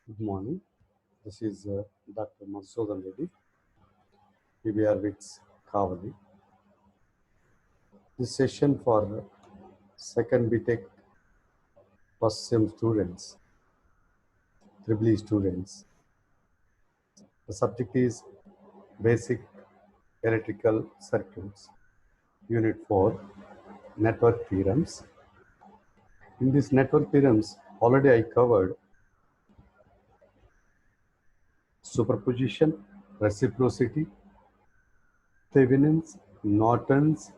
Good morning. This is Dr. Madhusudan Reddy, PBR Kavali. This session for second BTech first sem students, triple E students. The subject is Basic Electrical Circuits, Unit 4, Network Theorems. In this network theorems, already I covered superposition, reciprocity, Thevenin's, Norton's,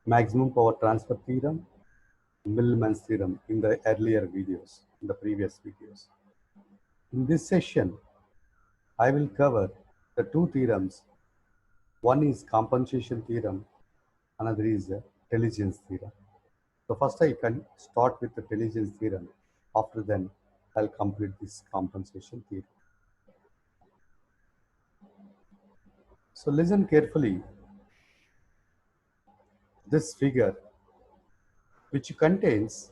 maximum power transfer theorem, Millman's theorem in the earlier videos, in the previous videos. In this session, I will cover the two theorems. One is compensation theorem, another is intelligence theorem. So first I can start with the intelligence theorem. After then, I'll complete this compensation theorem. So listen carefully. This figure, which contains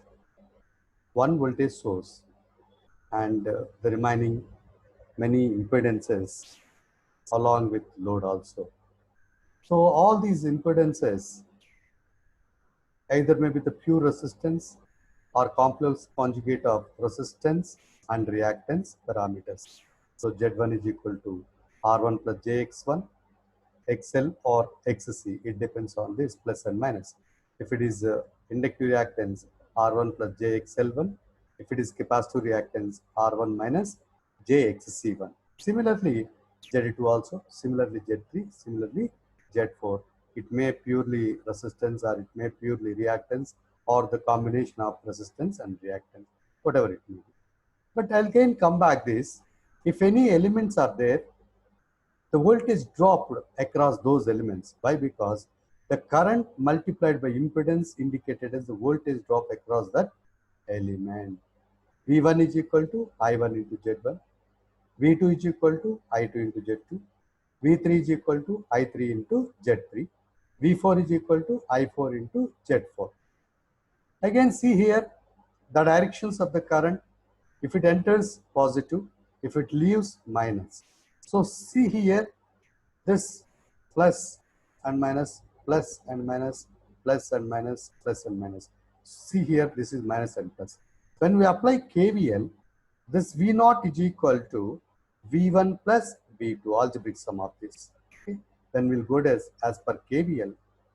one voltage source and the remaining many impedances along with load also. So all these impedances either may be the pure resistance or complex conjugate of resistance and reactance parameters. So Z1 is equal to R1 plus JX1, XL or XC. It depends on this plus and minus. If it is inductive reactance, R1 plus JXL1. If it is capacitive reactance, R1 minus JXC1. Similarly, Z2 also, similarly Z3, similarly Z4. It may purely resistance or it may purely reactance or the combination of resistance and reactance, whatever it may be. But I'll again come back this. If any elements are there, the voltage dropped across those elements. Why? Because the current multiplied by impedance indicated as the voltage drop across that element. V1 is equal to I1 into Z1. V2 is equal to I2 into Z2. V3 is equal to I3 into Z3. V4 is equal to I4 into Z4. Again, see here the directions of the current. If it enters positive, if it leaves minus. So see here, this plus and minus, plus and minus, plus and minus, plus and minus. See here, this is minus and plus. When we apply KVL, this V0 is equal to V1 plus V2, algebraic sum of this. Okay? Then we'll go as per KVL,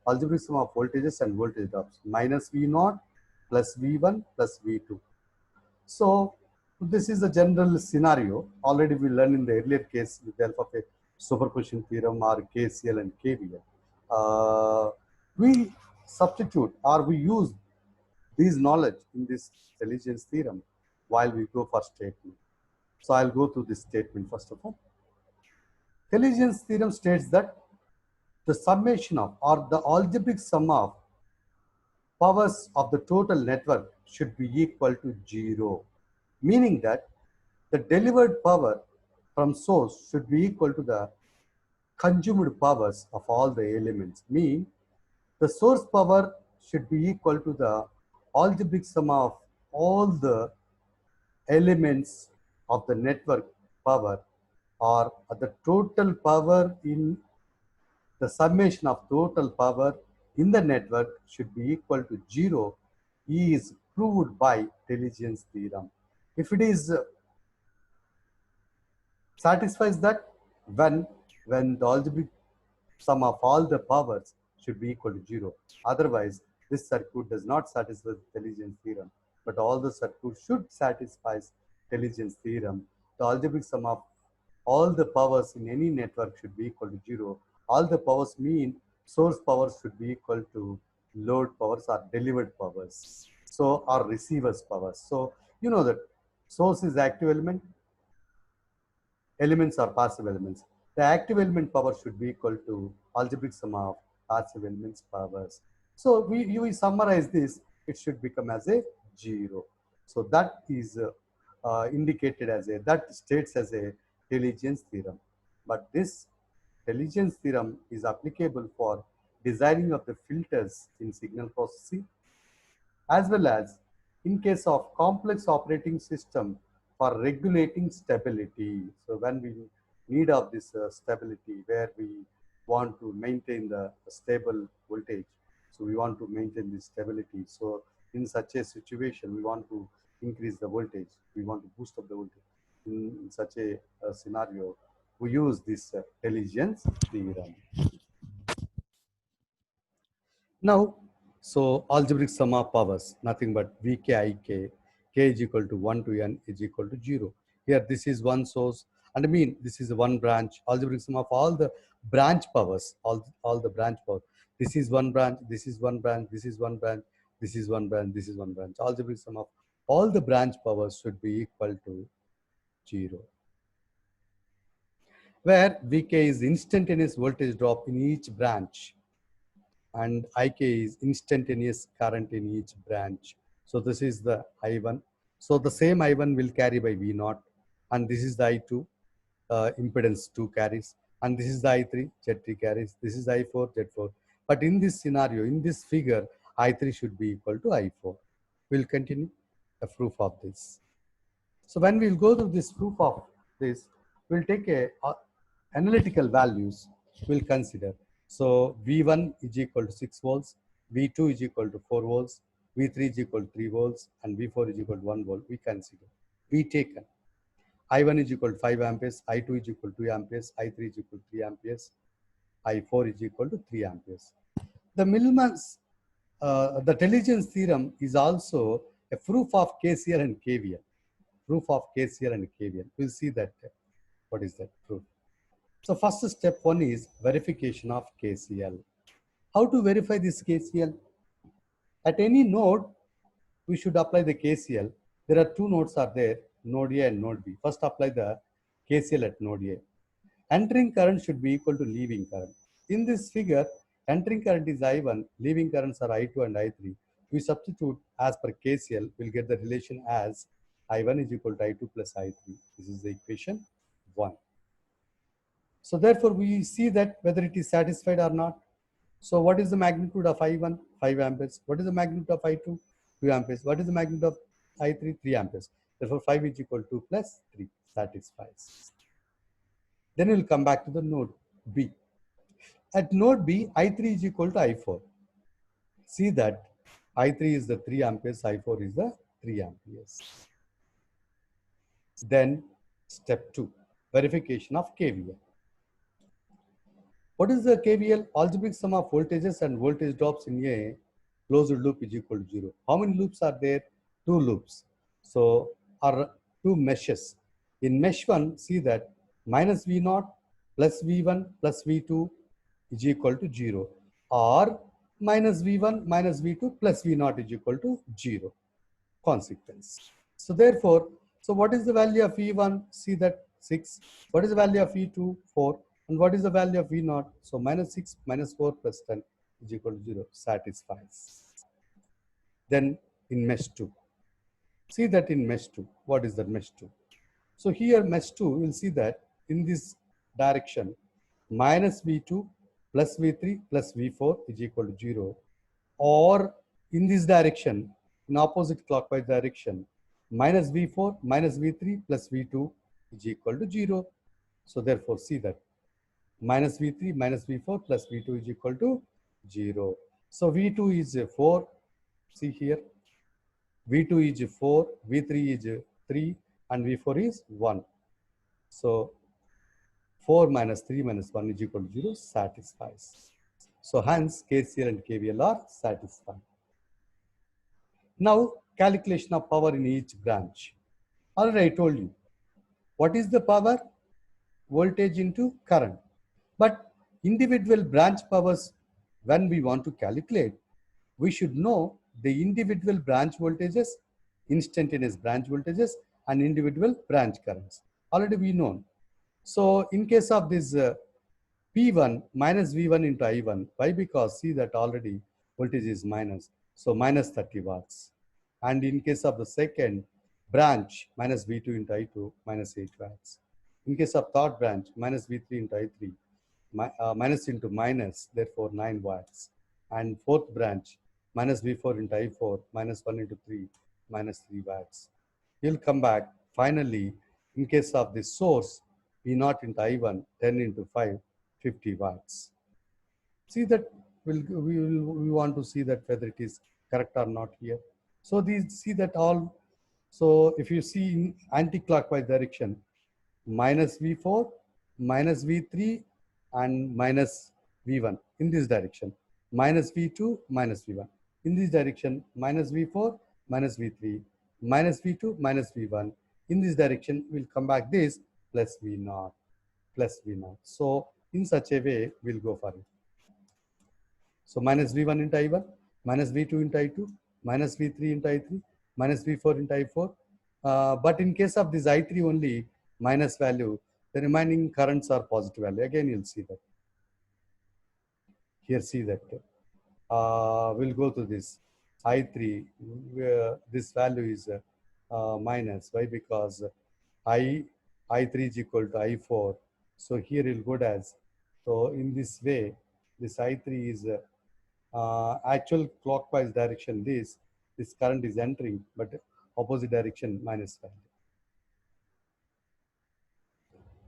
algebraic sum of voltages and voltage drops, minus V0 plus V1 plus V2. So this is a general scenario. Already we learned in the earlier case with the help of a superposition theorem or KCL and KVL. We substitute or we use these knowledge in this intelligence theorem while we go for statement. So I'll go through this statement first of all. Intelligence theorem states that the summation of or the algebraic sum of powers of the total network should be equal to 0, meaning that the delivered power from source should be equal to the consumed powers of all the elements. Mean the source power should be equal to the algebraic sum of all the elements of the network power, or the total power in the summation of total power in the network should be equal to 0 is proved by intelligence theorem. If it is satisfies that when the algebraic sum of all the powers should be equal to 0. Otherwise, this circuit does not satisfy the intelligence theorem, but all the circuits should satisfy intelligence theorem. The algebraic sum of all the powers in any network should be equal to 0. All the powers mean source powers should be equal to load powers or delivered powers. So, or receivers powers. So, you know that source is active element, elements are passive elements. The active element power should be equal to algebraic sum of passive elements powers. So we summarize this, it should become as a 0. So that is indicated as a, that states as a intelligence theorem. But this intelligence theorem is applicable for designing of the filters in signal processing, as well as in case of complex operating system for regulating stability. So when we need of this stability, where we want to maintain the stable voltage, so we want to maintain this stability. So in such a situation, we want to increase the voltage, we want to boost up the voltage. In such a scenario, we use this diligence theorem. Now, so algebraic sum of powers, nothing but Vk Ik, k is equal to 1 to n is equal to 0. Here, this is one source, and I mean, this is one branch, algebraic sum of all the branch powers, all the branch powers. This is one branch, this is one branch, this is one branch, this is one branch, this is one branch. Algebraic sum of all the branch powers should be equal to 0. Where Vk is instantaneous voltage drop in each branch, and Ik is instantaneous current in each branch. So this is the I1. So the same I1 will carry by V0, and this is the I2, impedance 2 carries, and this is the I3, Z3 carries, this is I4, Z4. But in this scenario, in this figure, I3 should be equal to I4. We'll continue the proof of this. So when we'll go through this proof of this, we'll take a analytical values we'll consider. So V1 is equal to 6 volts, V2 is equal to 4 volts, V3 is equal to 3 volts, and V4 is equal to 1 volt. We consider. We taken I1 is equal to 5 amperes, I2 is equal to 2 amperes, I3 is equal to 3 amperes, I4 is equal to 3 amperes. The Millman's, the diligence theorem is also a proof of KCL and KVL. Proof of KCL and KVL. We'll see that. What is that proof? So first step one is verification of KCL. How to verify this KCL? At any node, we should apply the KCL. There are two nodes are there, node A and node B. First apply the KCL at node A. Entering current should be equal to leaving current. In this figure, entering current is I1, leaving currents are I2 and I3. We substitute as per KCL, we'll get the relation as I1 is equal to I2 plus I3. This is the equation 1. So therefore, we see that whether it is satisfied or not. So what is the magnitude of I1? 5 amperes. What is the magnitude of I2? 2 amperes. What is the magnitude of I3? 3 amperes. Therefore, 5 is equal to 2 plus 3 satisfies. Then we'll come back to the node B. At node B, I3 is equal to I4. See that I3 is the 3 amperes, I4 is the 3 amperes. Then step 2, verification of KVL. What is the KVL? Algebraic sum of voltages and voltage drops in a closed loop is equal to 0. How many loops are there? 2 loops. So, are 2 meshes. In mesh 1, see that minus V0 plus V1 plus V2 is equal to 0. Or minus V1 minus V2 plus V0 is equal to 0. Consequence. So therefore, so what is the value of V1? See that 6. What is the value of V2? 4. And what is the value of V0? So minus 6 minus 4 plus 10 is equal to 0. Satisfies. Then in mesh 2. See that in mesh 2. What is that mesh 2? So here mesh 2, we'll see that in this direction, minus V2 plus V3 plus V4 is equal to 0. Or in this direction, in opposite clockwise direction, minus V4 minus V3 plus V2 is equal to 0. So therefore, see that minus V3 minus V4 plus V2 is equal to 0. So V2 is 4. See here, V2 is 4, V3 is 3, and V4 is 1. So 4 minus 3 minus 1 is equal to 0 satisfies. So hence KCL and KVL are satisfied. Now calculation of power in each branch. Already I told you. What is the power? Voltage into current. But individual branch powers, when we want to calculate, we should know the individual branch voltages, instantaneous branch voltages, and individual branch currents. Already we know. So in case of this P1 minus V1 into I1, why? Because see that already voltage is minus, so minus 30 watts. And in case of the second branch, minus V2 into I2, minus 8 watts. In case of third branch, minus V3 into I3, minus into minus, therefore 9 watts. And fourth branch, minus V4 into I4, minus 1 into 3, minus 3 watts. You'll come back. Finally, in case of the source, V0 into I1, 10 into 5, 50 watts. See that we want to see that whether it is correct or not here. So these see that all. So if you see in anti-clockwise direction, minus V4, minus V3, and minus V1 in this direction, minus V2, minus V1. In this direction, minus V4, minus V3, minus V2, minus V1. In this direction, we'll come back this plus V0, plus V0. So in such a way, we'll go for it. So minus V1 into I1, minus V2 into I2, minus V3 into I3, minus V4 into I4. But in case of this I3 only, minus value, the remaining currents are positive value. Again, you'll see that. Here, see that. We'll go to this I3, where this value is minus. Why? Because I3 is equal to I4. So here it will go as. So in this way, this I3 is actual clockwise direction. This current is entering, but opposite direction minus value.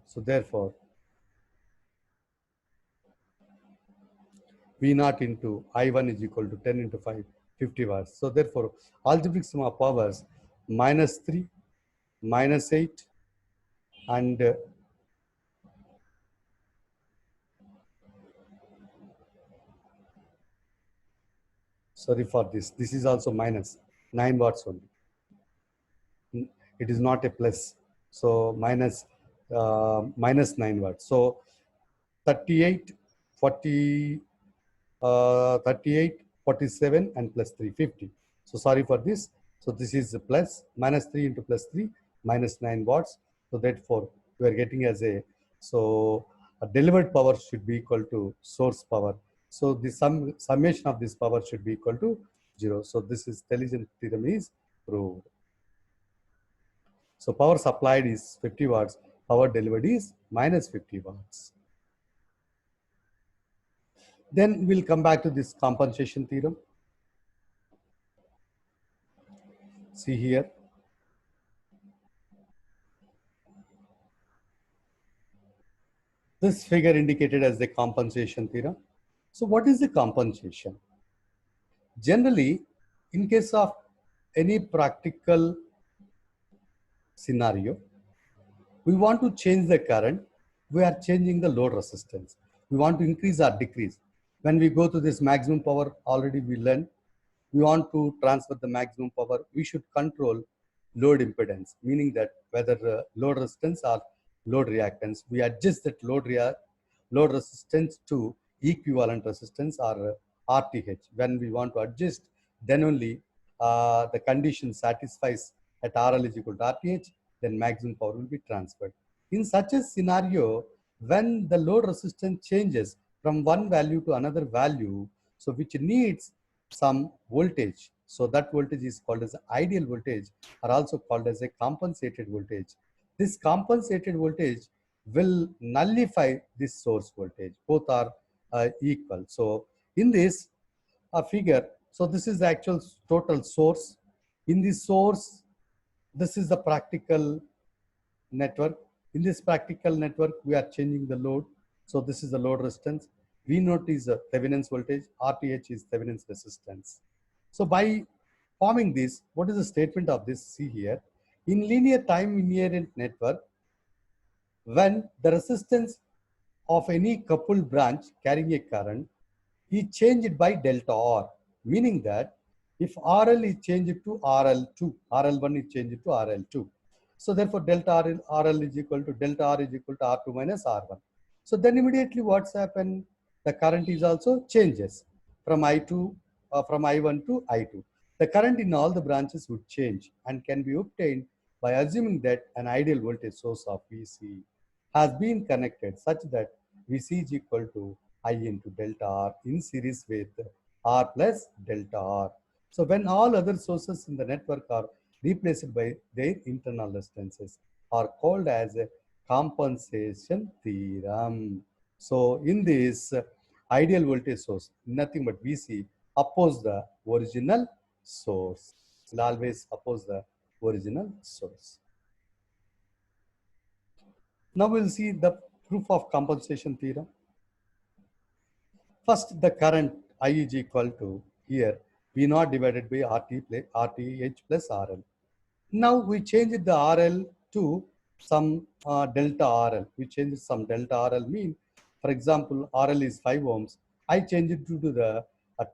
So therefore, V0 into I1 is equal to 10 into 5, 50 watts. So therefore, algebraic sum of powers minus 3, minus 8, and sorry for this. This is also minus 9 watts only. It is not a plus. So minus 9 watts. So 38, 40, 38, 47, and plus 3, 50. So sorry for this. So this is plus, minus 3 into plus 3, minus 9 watts. So therefore, we are getting as a, so a delivered power should be equal to source power. So the summation of this power should be equal to 0. So this is Theilingen theorem is proved. So power supplied is 50 watts, power delivered is minus 50 watts. Then we'll come back to this compensation theorem. See here. This figure indicated as the compensation theorem. So what is the compensation? Generally, in case of any practical scenario, we want to change the current, we are changing the load resistance. We want to increase or decrease. When we go to this maximum power, already we learned, we want to transfer the maximum power, we should control load impedance, meaning that whether load resistance or load reactance, we adjust that load resistance to equivalent resistance or RTH. When we want to adjust, then only the condition satisfies at RL is equal to RTH, then maximum power will be transferred. In such a scenario, when the load resistance changes from one value to another value, so which needs some voltage, so that voltage is called as ideal voltage or also called as a compensated voltage. This compensated voltage will nullify this source voltage. Both are equal. So in this figure, so this is the actual total source. In this source, this is the practical network. In this practical network, we are changing the load. So this is the load resistance. V0 is a Thevenin's voltage. RTH is Thevenin's resistance. So by forming this, what is the statement of this? See here. In linear time invariant network, when the resistance of any coupled branch carrying a current is changed by delta R, meaning that if RL is changed to RL2, RL1 is changed to RL2. So therefore delta RL is equal to delta R is equal to R2 minus R1. So then immediately what's happened? The current is also changes from from I1 to I2. The current in all the branches would change and can be obtained by assuming that an ideal voltage source of VC has been connected such that VC is equal to I into delta R in series with R plus delta R. So when all other sources in the network are replaced by their internal resistances are called as a compensation theorem. So in this ideal voltage source, nothing but VC oppose the original source. will always oppose the original source. Now we'll see the proof of compensation theorem. First, the current I is equal to here V naught divided by RTH plus RL. Now we change the RL to some delta RL. We change some delta RL mean, for example, RL is 5 ohms. I change it to the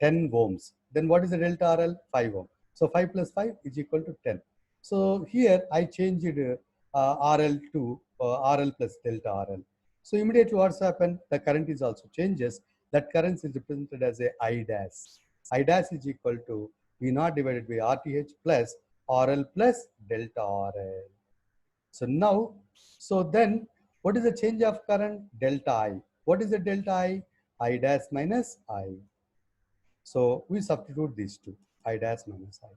10 ohms. Then what is the delta RL? 5 ohm. So 5 plus 5 is equal to 10. So here I changed RL to RL plus delta RL. So immediately what's happened? The current is also changes. That current is represented as a I dash. I dash is equal to V naught divided by RTH plus RL plus delta RL. So now, so then what is the change of current? Delta I. What is the delta I? I dash minus I. So we substitute these two, I dash minus I.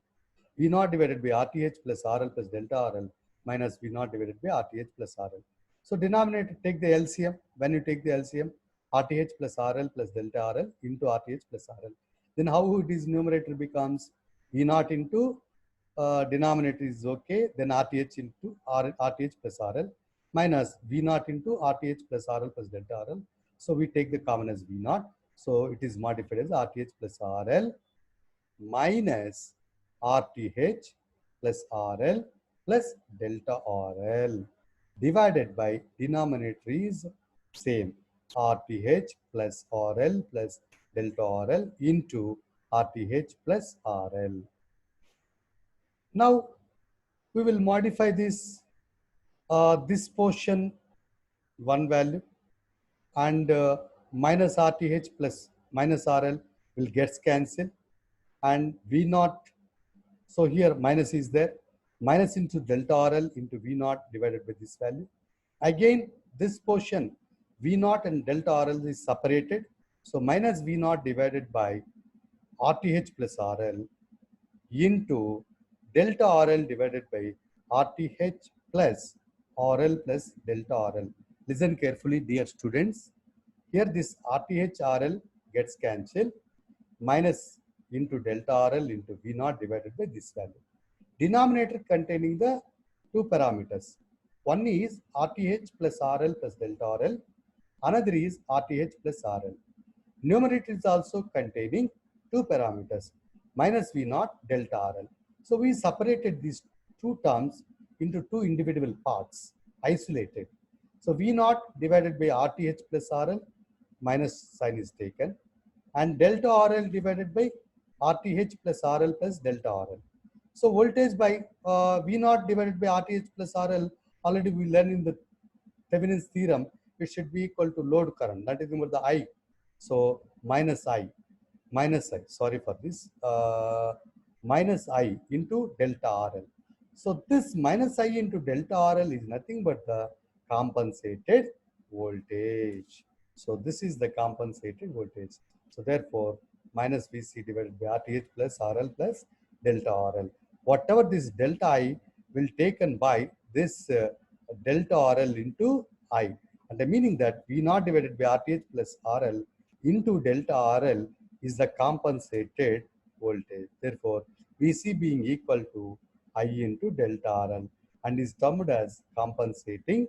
V naught divided by RTH plus RL plus delta RL minus V naught divided by RTH plus RL. So denominator, take the LCM. When you take the LCM, RTH plus RL plus delta RL into RTH plus RL. Then how it is numerator becomes V naught into denominator is okay. Then RTH into RTH plus RL minus V naught into RTH plus RL plus delta RL. So we take the common as V naught. So it is modified as RTH plus RL minus RTH plus RL plus delta RL divided by denominator is same RTH plus RL plus delta RL into RTH plus RL. Now we will modify this portion one value and minus RTH plus minus RL will get cancelled and V naught. So here minus is there, minus into delta RL into V naught divided by this value. Again, this portion V naught and delta RL is separated. So minus V naught divided by RTH plus RL into delta RL divided by RTH plus RL plus delta RL. Listen carefully, dear students. Here this RTH RL gets cancelled, minus into delta RL into V naught divided by this value. Denominator containing the two parameters. One is RTH plus RL plus delta RL. Another is RTH plus RL. Numerator is also containing two parameters, minus V naught delta RL. So we separated these two terms into two individual parts, isolated. So V naught divided by RTH plus RL, minus sign is taken, and delta RL divided by RTH plus RL plus delta RL. So voltage by V naught divided by RTH plus RL, already we learned in the Thevenin's theorem, it should be equal to load current, that is the I. So minus I, sorry for this, minus I into delta RL. So this minus I into delta RL is nothing but the compensated voltage. So this is the compensated voltage. So therefore, minus VC divided by RTH plus RL plus delta RL. Whatever this delta I will taken by this delta RL into I. And the meaning that V naught divided by RTH plus RL into delta RL is the compensated voltage. Therefore, VC being equal to I into delta RL and is termed as compensating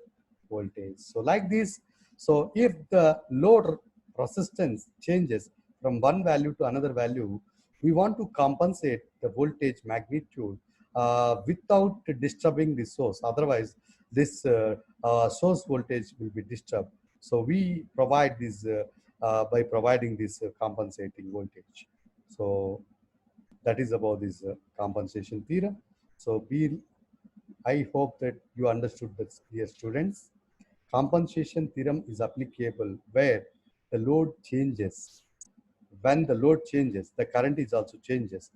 voltage. So like this, so if the load resistance changes from one value to another value, we want to compensate the voltage magnitude without disturbing the source. Otherwise, this source voltage will be disturbed. So we provide this by providing this compensating voltage. So that is about this compensation theorem. So I hope that you understood this, dear students. Compensation theorem is applicable where the load changes. When the load changes, the current is also changes.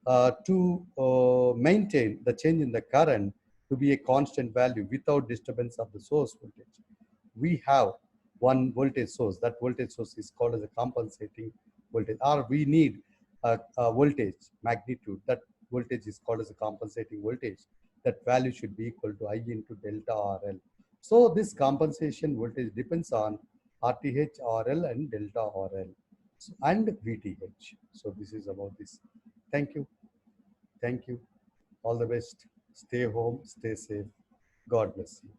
To maintain the change in the current to be a constant value without disturbance of the source voltage, we have one voltage source. That voltage source is called as a compensating voltage, or we need a voltage magnitude. That voltage is called as a compensating voltage. That value should be equal to I into delta RL. So this compensation voltage depends on RTH RL and delta RL and VTH. So this is about this. Thank you. Thank you. All the best. Stay home, stay safe. God bless you.